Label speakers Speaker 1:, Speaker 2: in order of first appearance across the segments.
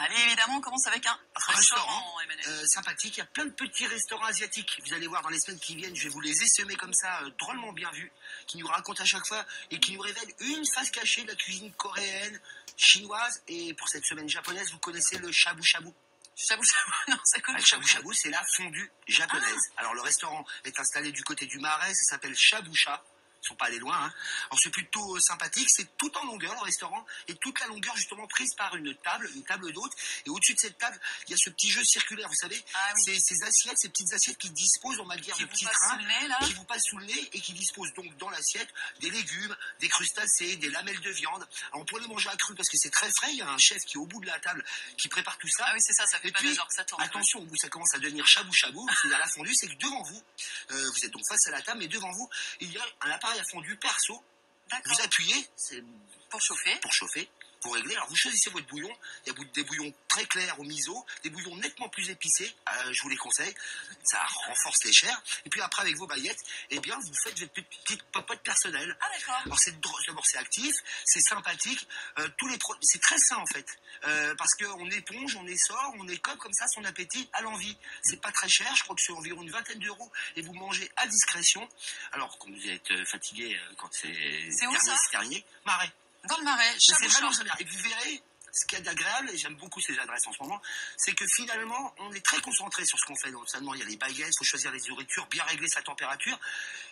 Speaker 1: Allez, évidemment, on commence avec un restaurant, Emmanuel.
Speaker 2: Sympathique. Il y a plein de petits restaurants asiatiques. Vous allez voir dans les semaines qui viennent, je vais vous les essaimer comme ça, drôlement bien vus, qui nous racontent à chaque fois et qui nous révèlent une face cachée de la cuisine coréenne, chinoise et pour cette semaine japonaise, vous connaissez le shabu shabu.
Speaker 1: Shabu shabu, non, c'est quoi
Speaker 2: Le shabu shabu, c'est la fondue japonaise. Alors le restaurant est installé du côté du Marais, ça s'appelle Shabusha. Ils sont pas allés loin, hein. Alors c'est plutôt sympathique, c'est tout en longueur le restaurant, et toute la longueur justement prise par une table d'hôte, et au-dessus de cette table, il y a ce petit jeu circulaire, vous savez, ces assiettes, ces petites assiettes qui disposent, on va dire, de petits trains, qui vous passent sous le nez, et qui disposent donc dans l'assiette des légumes, des crustacés, des lamelles de viande. Alors on pourrait les manger à cru parce que c'est très frais, il y a un chef qui est au bout de la table, qui prépare tout ça.
Speaker 1: Ah oui, c'est ça, ça fait
Speaker 2: et
Speaker 1: pas
Speaker 2: puis,
Speaker 1: 2 heures que ça tourne.
Speaker 2: Attention, où ça commence à devenir shabu shabu, c'est à la fondue, c'est que devant vous, vous êtes donc face à la table, mais devant vous, il y a un appareil à fondue perso. Vous appuyez, c'est
Speaker 1: pour chauffer,
Speaker 2: pour régler. Alors vous choisissez votre bouillon. Il y a des bouillons très clairs au miso, des bouillons nettement plus épicés. Je vous les conseille. Ça renforce les chairs. Et puis après avec vos baguettes, eh bien vous faites votre petite popote personnelle.
Speaker 1: Ah d'accord.
Speaker 2: Alors d'abord c'est actif, c'est sympathique. C'est très sain en fait, parce qu'on éponge, on essore, on écope comme ça son appétit à l'envie. C'est pas très cher. Je crois que c'est environ une vingtaine d'euros et vous mangez à discrétion. Alors quand vous êtes fatigué, quand c'est terminé, Marais.
Speaker 1: Dans le Marais,
Speaker 2: c'est vraiment bien. Et vous verrez, ce qu'il y a d'agréable, et j'aime beaucoup ces adresses en ce moment, c'est que finalement, on est très concentré sur ce qu'on fait. Donc, seulement, il y a les baguettes, il faut choisir les nourritures, bien régler sa température.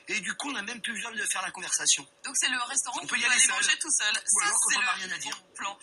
Speaker 2: Et du coup, on n'a même plus besoin de faire la conversation.
Speaker 1: Donc, c'est le restaurant
Speaker 2: on peut
Speaker 1: où
Speaker 2: y
Speaker 1: on
Speaker 2: aller
Speaker 1: aller manger tout seul.
Speaker 2: Ou
Speaker 1: ça,
Speaker 2: alors quand on n'a rien à dire.
Speaker 1: Bon plan.